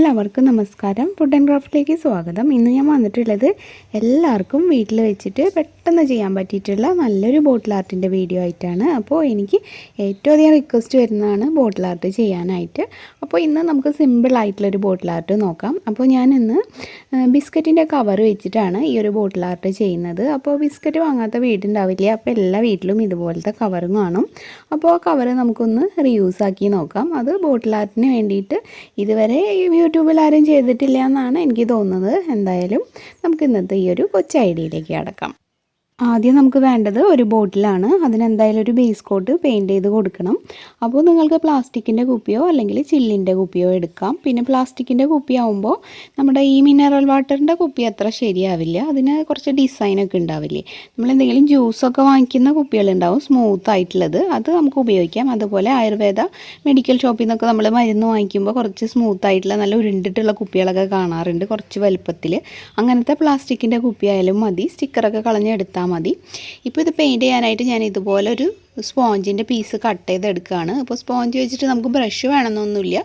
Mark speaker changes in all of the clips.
Speaker 1: എല്ലാവർക്കും നമസ്കാരം. Food and ക്രാഫ്റ്റിലേക്ക് സ്വാഗതം. ഇന്ന് ഞാൻ വന്നിട്ടുള്ളത് എല്ലാവർക്കും വീട്ടിൽ വെച്ചിട്ട് പെട്ടെന്ന് ചെയ്യാൻ പറ്റിയിട്ടുള്ള നല്ലൊരു ബോട്ടിൽ ആർട്ടിൻ്റെ വീഡിയോ ആയിട്ടാണ്. അപ്പോൾ എനിക്ക് ഏറ്റവും അധികം റിക്വസ്റ്റ് വരുന്നതാണ് ബോട്ടിൽ ആർട്ട് ചെയ്യാനായിട്ട്. അപ്പോൾ ഇന്ന് നമുക്ക് സിമ്പിളായിട്ടുള്ളൊരു ബോട്ടിൽ ആർട്ട് നോക്കാം. അപ്പോൾ ഞാൻ ഇന്ന് ബിസ്ക്കറ്റിൻ്റെ കവർ വെച്ചിട്ടാണ് ഈ ഒരു ബോട്ടിൽ ആർട്ട് ചെയ്യുന്നത്. അപ്പോൾ ബിസ്ക്കറ്റ് വാങ്ങാത്ത വീടുണ്ടാവില്ല. അപ്പോൾ എല്ലാ വീട്ടിലും ഇതുപോലത്തെ കവറും കാണും. അപ്പോൾ ആ കവർ നമുക്കൊന്ന് റീയൂസ് ആക്കി നോക്കാം. അത് ബോട്ടിൽ ആർട്ടിന് വേണ്ടിയിട്ട് ഇതുവരെ യൂട്യൂബിൽ ആരും ചെയ്തിട്ടില്ല എന്നാണ് എനിക്ക് തോന്നുന്നത്. എന്തായാലും നമുക്ക് ഇന്നത്തെ ഈ ഒരു കൊച്ചു ഐഡിയയിലേക്ക് കടക്കാം. ആദ്യം നമുക്ക് വേണ്ടത് ഒരു ബോട്ടിലാണ്. അതിനെന്തായാലും ഒരു ബേസ് കോട്ട് പെയിൻറ്റ് ചെയ്ത് കൊടുക്കണം. അപ്പോൾ നിങ്ങൾക്ക് പ്ലാസ്റ്റിക്കിൻ്റെ കുപ്പിയോ അല്ലെങ്കിൽ ചില്ലിൻ്റെ കുപ്പിയോ എടുക്കാം. പിന്നെ പ്ലാസ്റ്റിക്കിൻ്റെ കുപ്പി ആവുമ്പോൾ നമ്മുടെ ഈ മിനറൽ വാട്ടറിൻ്റെ കുപ്പി അത്ര ശരിയാവില്ല. അതിന് കുറച്ച് ഡിസൈനൊക്കെ ഉണ്ടാവില്ലേ. നമ്മളെന്തെങ്കിലും ജ്യൂസൊക്കെ വാങ്ങിക്കുന്ന കുപ്പികളുണ്ടാവും സ്മൂത്ത് ആയിട്ടുള്ളത്, അത് നമുക്ക് ഉപയോഗിക്കാം. അതുപോലെ ആയുർവേദ മെഡിക്കൽ ഷോപ്പിൽ നിന്നൊക്കെ നമ്മൾ മരുന്ന് വാങ്ങിക്കുമ്പോൾ കുറച്ച് സ്മൂത്ത് ആയിട്ടുള്ള നല്ല ഉരുണ്ടിട്ടുള്ള കുപ്പികളൊക്കെ കാണാറുണ്ട്, കുറച്ച് വലുപ്പത്തിൽ. അങ്ങനത്തെ പ്ലാസ്റ്റിക്കിൻ്റെ കുപ്പി ആയാലും മതി. സ്റ്റിക്കറൊക്കെ കളഞ്ഞെടുത്താൽ മതി. ഇപ്പോൾ ഇത് പെയിൻറ്റ് ചെയ്യാനായിട്ട് ഞാൻ ഇതുപോലെ ഒരു സ്പോഞ്ചിൻ്റെ പീസ് കട്ട് ചെയ്തെടുക്കുകയാണ്. അപ്പോൾ സ്പോഞ്ച് വെച്ചിട്ട് നമുക്ക് ബ്രഷ് വേണമെന്നൊന്നുമില്ല.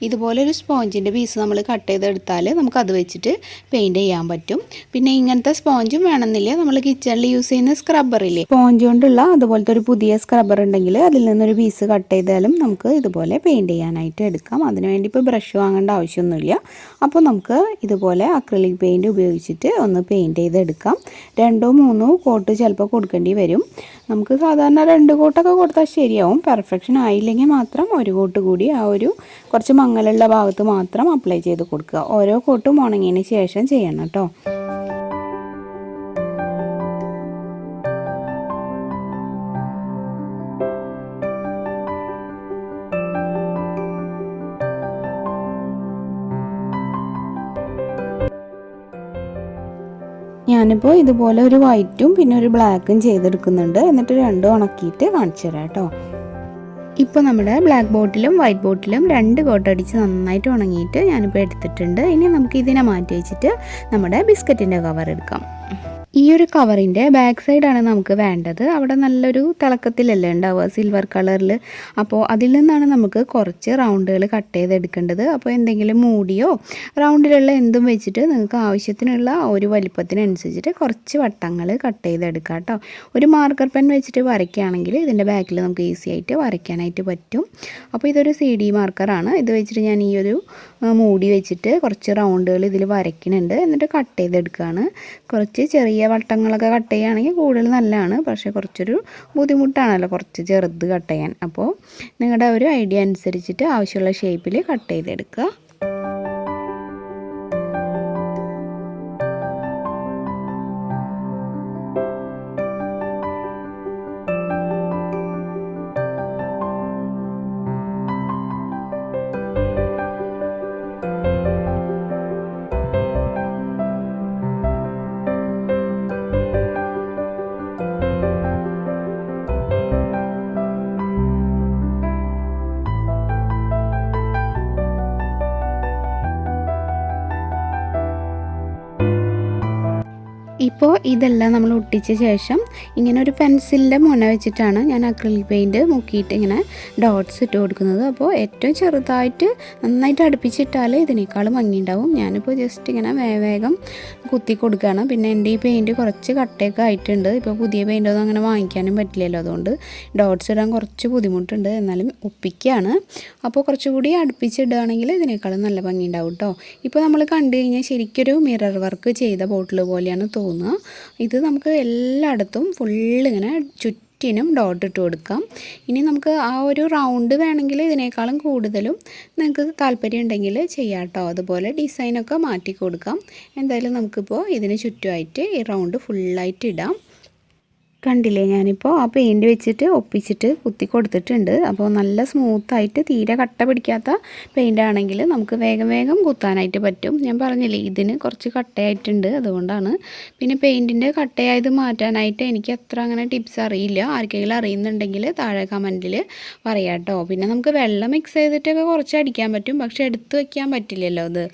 Speaker 1: ഇതുപോലെ ഒരു സ്പോഞ്ചിൻ്റെ പീസ് നമ്മൾ കട്ട് ചെയ്തെടുത്താൽ നമുക്കത് വെച്ചിട്ട് പെയിൻറ്റ് ചെയ്യാൻ പറ്റും. പിന്നെ ഇങ്ങനത്തെ സ്പോഞ്ചും വേണമെന്നില്ല. നമ്മൾ കിച്ചണിൽ യൂസ് ചെയ്യുന്ന സ്ക്രബ്ബറില്ലേ, സ്പോഞ്ച് കൊണ്ടുള്ള അതുപോലത്തെ ഒരു പുതിയ സ്ക്രബ്ബർ ഉണ്ടെങ്കിൽ അതിൽ നിന്നൊരു പീസ് കട്ട് ചെയ്താലും നമുക്ക് ഇതുപോലെ പെയിൻറ്റ് ചെയ്യാനായിട്ട് എടുക്കാം. അതിനുവേണ്ടി ഇപ്പോൾ ബ്രഷ് വാങ്ങേണ്ട ആവശ്യമൊന്നുമില്ല. അപ്പോൾ നമുക്ക് ഇതുപോലെ അക്രിലിക് പെയിൻറ്റ് ഉപയോഗിച്ചിട്ട് ഒന്ന് പെയിൻറ്റ് ചെയ്തെടുക്കാം. 2-3 കോട്ട് ചിലപ്പോൾ കൊടുക്കേണ്ടി വരും. നമുക്ക് സാധാരണ 2 കോട്ടൊക്കെ കൊടുത്താൽ ശരിയാവും. പെർഫെക്ഷൻ ആയില്ലെങ്കിൽ മാത്രം ഒരു കോട്ട് കൂടി ആ ഒരു കുറച്ച് മങ്ങലുള്ള ഭാഗത്ത് മാത്രം അപ്ലൈ ചെയ്ത് കൊടുക്കുക. ഓരോ കോട്ടും ഉണങ്ങിയതിന് ശേഷം ചെയ്യണം കേട്ടോ. ഞാനിപ്പോൾ ഇതുപോലെ ഒരു വൈറ്റും പിന്നെ ഒരു ബ്ലാക്കും ചെയ്തെടുക്കുന്നുണ്ട്. എന്നിട്ട് രണ്ടും ഉണക്കിയിട്ട് കാണിച്ചു തരാം കേട്ടോ. ഇപ്പോൾ നമ്മുടെ ബ്ലാക്ക് ബോട്ടിലും വൈറ്റ് ബോട്ടിലും 2 കോട്ട് അടിച്ച് നന്നായിട്ട് ഉണങ്ങിയിട്ട് ഞാനിപ്പോൾ എടുത്തിട്ടുണ്ട്. ഇനി നമുക്ക് ഇതിനെ മാറ്റി വെച്ചിട്ട് നമ്മുടെ ബിസ്ക്കറ്റിൻ്റെ കവർ എടുക്കാം. ഈ ഒരു കവറിൻ്റെ ബാക്ക് സൈഡാണ് നമുക്ക് വേണ്ടത്. അവിടെ നല്ലൊരു തിളക്കത്തിലല്ലേ ഉണ്ടാവുക, സിൽവർ കളറിൽ. അപ്പോൾ അതിൽ നിന്നാണ് നമുക്ക് കുറച്ച് റൗണ്ടുകൾ കട്ട് ചെയ്തെടുക്കേണ്ടത്. അപ്പോൾ എന്തെങ്കിലും മൂടിയോ റൗണ്ടിലുള്ള എന്തും വെച്ചിട്ട് നിങ്ങൾക്ക് ആവശ്യത്തിനുള്ള ഒരു വലിപ്പത്തിനനുസരിച്ചിട്ട് കുറച്ച് വട്ടങ്ങൾ കട്ട് ചെയ്തെടുക്കാം കേട്ടോ. ഒരു മാർക്കർ പെൻ വെച്ചിട്ട് വരയ്ക്കുകയാണെങ്കിൽ ഇതിൻ്റെ ബാക്കിൽ നമുക്ക് ഈസി ആയിട്ട് വരയ്ക്കാനായിട്ട് പറ്റും. അപ്പോൾ ഇതൊരു CD മാർക്കറാണ്. ഇത് വെച്ചിട്ട് ഞാൻ ഈ ഒരു മൂടി വെച്ചിട്ട് കുറച്ച് റൗണ്ടുകൾ ഇതിൽ വരയ്ക്കുന്നുണ്ട്. എന്നിട്ട് കട്ട് ചെയ്തെടുക്കുകയാണ്. കുറച്ച് ചെറിയ വട്ടങ്ങളൊക്കെ കട്ട് ചെയ്യുകയാണെങ്കിൽ കൂടുതൽ നല്ലതാണ്. പക്ഷേ കുറച്ചൊരു ബുദ്ധിമുട്ടാണല്ലോ കുറച്ച് ചെറുത് കട്ട് ചെയ്യാൻ. അപ്പോൾ നിങ്ങളുടെ ഒരു ഐഡിയ അനുസരിച്ചിട്ട് ആവശ്യമുള്ള ഷേപ്പിൽ കട്ട് ചെയ്തെടുക്കുക. ഇപ്പോൾ ഇതെല്ലാം നമ്മൾ ഒട്ടിച്ച ശേഷം ഇങ്ങനെ ഒരു പെൻസിലിൻ്റെ മുന വെച്ചിട്ടാണ് ഞാൻ അക്രിലിക് പെയിൻറ്റ് മുക്കിയിട്ട് ഇങ്ങനെ ഡോട്ട്സ് ഇട്ട് കൊടുക്കുന്നത്. അപ്പോൾ ഏറ്റവും ചെറുതായിട്ട് നന്നായിട്ട് അടുപ്പിച്ചിട്ടാൽ ഇതിനേക്കാളും ഭംഗിയുണ്ടാവും. ഞാനിപ്പോൾ ജസ്റ്റ് ഇങ്ങനെ വേഗം കുത്തി കൊടുക്കുകയാണ്. പിന്നെ എൻ്റെ ഈ പെയിൻറ്റ് കുറച്ച് കട്ടയൊക്കെ ആയിട്ടുണ്ട്. ഇപ്പോൾ പുതിയ പെയിൻറ്റൊന്നും അങ്ങനെ വാങ്ങിക്കാനും പറ്റില്ലല്ലോ, അതുകൊണ്ട് ഡോട്ട്സ് ഇടാൻ കുറച്ച് ബുദ്ധിമുട്ടുണ്ട്. എന്നാലും ഒപ്പിക്കുകയാണ്. അപ്പോൾ കുറച്ചുകൂടി അടുപ്പിച്ചിടുകയാണെങ്കിൽ ഇതിനേക്കാളും നല്ല ഭംഗിയുണ്ടാവും കേട്ടോ. ഇപ്പോൾ നമ്മൾ കണ്ടു കഴിഞ്ഞാൽ ശരിക്കൊരു മിറർ വർക്ക് ചെയ്ത ബോട്ടിൽ പോലെയാണ് തോന്നുന്നത്. ഇത് നമുക്ക് എല്ലായിടത്തും ഫുള്ളിങ്ങനെ ചുറ്റിനും ഡോട്ട് ഇട്ട് കൊടുക്കാം. ഇനി നമുക്ക് ആ ഒരു റൗണ്ട് വേണമെങ്കിൽ ഇതിനേക്കാളും കൂടുതലും നിങ്ങൾക്ക് താല്പര്യം ഉണ്ടെങ്കിൽ ചെയ്യാം കേട്ടോ. അതുപോലെ ഡിസൈനൊക്കെ മാറ്റി കൊടുക്കാം. എന്തായാലും നമുക്കിപ്പോൾ ഇതിന് ചുറ്റുമായിട്ട് ഈ റൗണ്ട് ഫുള്ളായിട്ട് ഇടാം. കണ്ടില്ലേ, ഞാനിപ്പോൾ ആ പെയിൻറ്റ് വെച്ചിട്ട് ഒപ്പിച്ചിട്ട് കുത്തി കൊടുത്തിട്ടുണ്ട്. അപ്പോൾ നല്ല സ്മൂത്തായിട്ട് തീരെ കട്ട പിടിക്കാത്ത പെയിൻ്റ് ആണെങ്കിൽ നമുക്ക് വേഗം കുത്താനായിട്ട് പറ്റും. ഞാൻ പറഞ്ഞില്ലേ ഇതിന് കുറച്ച് കട്ടയായിട്ടുണ്ട്, അതുകൊണ്ടാണ്. പിന്നെ പെയിൻറ്റിൻ്റെ കട്ടയായത് മാറ്റാനായിട്ട് എനിക്ക് അത്ര അങ്ങനെ ടിപ്സ് അറിയില്ല. ആർക്കെങ്കിലും അറിയുന്നുണ്ടെങ്കിൽ താഴെ കമൻറ്റിൽ പറയാം കേട്ടോ. പിന്നെ നമുക്ക് വെള്ളം മിക്സ് ചെയ്തിട്ടൊക്കെ കുറച്ച് അടിക്കാൻ പറ്റും, പക്ഷെ എടുത്ത് വയ്ക്കാൻ പറ്റില്ലല്ലോ അത്.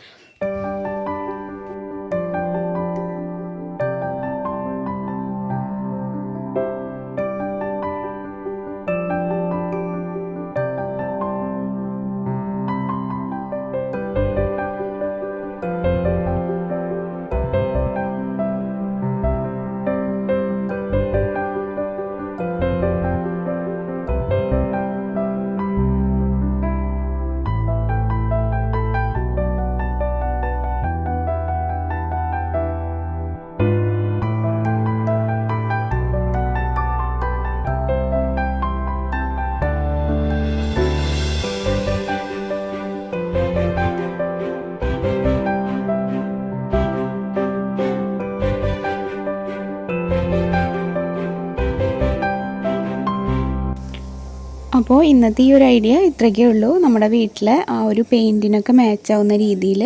Speaker 1: അപ്പോൾ ഇന്നത്തെ ഈ ഒരു ഐഡിയ ഇത്രയൊക്കെ ഉള്ളൂ. നമ്മുടെ വീട്ടിൽ ആ ഒരു പെയിൻറ്റിനൊക്കെ മാച്ചാവുന്ന രീതിയിൽ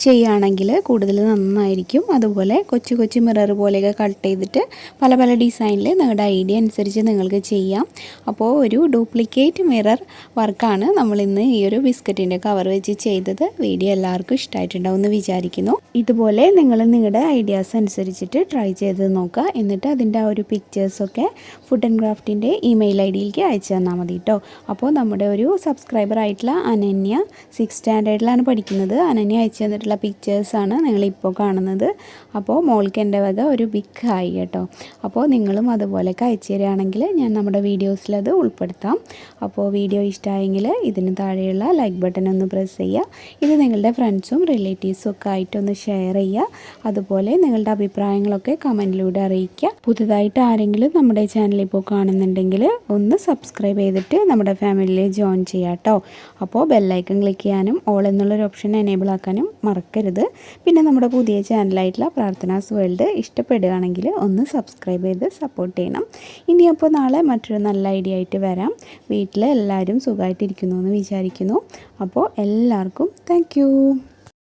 Speaker 1: ചെയ്യുകയാണെങ്കിൽ കൂടുതൽ നന്നായിരിക്കും. അതുപോലെ കൊച്ചു കൊച്ചു മിറർ പോലെയൊക്കെ കട്ട് ചെയ്തിട്ട് പല പല ഡിസൈനിൽ നിങ്ങളുടെ ഐഡിയ അനുസരിച്ച് നിങ്ങൾക്ക് ചെയ്യാം. അപ്പോൾ ഒരു ഡ്യൂപ്ലിക്കേറ്റ് മിറർ വർക്കാണ് നമ്മളിന്ന് ഈ ഒരു ബിസ്ക്കറ്റിൻ്റെ കവർ വെച്ച് ചെയ്തത്. വീഡിയോ എല്ലാവർക്കും ഇഷ്ടമായിട്ടുണ്ടാവും എന്ന് വിചാരിക്കുന്നു. ഇതുപോലെ നിങ്ങൾ നിങ്ങളുടെ ഐഡിയാസ് അനുസരിച്ചിട്ട് ട്രൈ ചെയ്ത് നോക്കുക. എന്നിട്ട് അതിൻ്റെ ആ ഒരു പിക്ചേഴ്സൊക്കെ ഫുഡ് ആൻഡ് ക്രാഫ്റ്റിൻ്റെ ഇമെയിൽ ഐഡിയിലേക്ക് അയച്ചു തന്നാൽ മതി കേട്ടോ. അപ്പോൾ നമ്മുടെ ഒരു സബ്സ്ക്രൈബർ ആയിട്ടുള്ള അനന്യ 6th സ്റ്റാൻഡേർഡിലാണ് പഠിക്കുന്നത്. അനന്യ അയച്ചു തന്നിട്ടുള്ള പിക്ചേഴ്സാണ് നിങ്ങളിപ്പോൾ കാണുന്നത്. അപ്പോൾ മോൾക്ക് എൻ്റെ വക ഒരു ബിഗ് ഹായ് കേട്ടോ. അപ്പോൾ നിങ്ങളും അതുപോലെയൊക്കെ അയച്ചു തരികയാണെങ്കിൽ ഞാൻ നമ്മുടെ വീഡിയോസിലത് ഉൾപ്പെടുത്താം. അപ്പോൾ വീഡിയോ ഇഷ്ടമായെങ്കിൽ ഇതിന് താഴെയുള്ള ലൈക്ക് ബട്ടൺ ഒന്ന് പ്രസ് ചെയ്യുക. ഇത് നിങ്ങളുടെ ഫ്രണ്ട്സും റിലേറ്റീവ്സും ഒക്കെ ആയിട്ടൊന്ന് ഷെയർ ചെയ്യുക. അതുപോലെ നിങ്ങളുടെ അഭിപ്രായങ്ങളൊക്കെ കമൻറ്റിലൂടെ അറിയിക്കുക. പുതുതായിട്ട് ആരെങ്കിലും നമ്മുടെ ചാനൽ ഇപ്പോൾ കാണുന്നുണ്ടെങ്കിൽ ഒന്ന് സബ്സ്ക്രൈബ് ചെയ്തിട്ട് നമ്മുടെ ഫാമിലിയിൽ ജോയിൻ ചെയ്യാം കേട്ടോ. അപ്പോൾ ബെല്ലൈക്കൺ ക്ലിക്ക് ചെയ്യാനും ഓൾ എന്നുള്ളൊരു ഓപ്ഷൻ എനേബിൾ ആക്കാനും മറക്കരുത്. പിന്നെ നമ്മുടെ പുതിയ ചാനലായിട്ടുള്ള പ്രാർത്ഥനാസ് വേൾഡ് ഇഷ്ടപ്പെടുകയാണെങ്കിൽ ഒന്ന് സബ്സ്ക്രൈബ് ചെയ്ത് സപ്പോർട്ട് ചെയ്യണം. ഇനിയപ്പോൾ നാളെ മറ്റൊരു നല്ല ഐഡിയ ആയിട്ട് വരാം. വീട്ടിൽ എല്ലാവരും സുഖമായിട്ടിരിക്കുന്നു എന്ന് വിചാരിക്കുന്നു. അപ്പോൾ എല്ലാവർക്കും താങ്ക്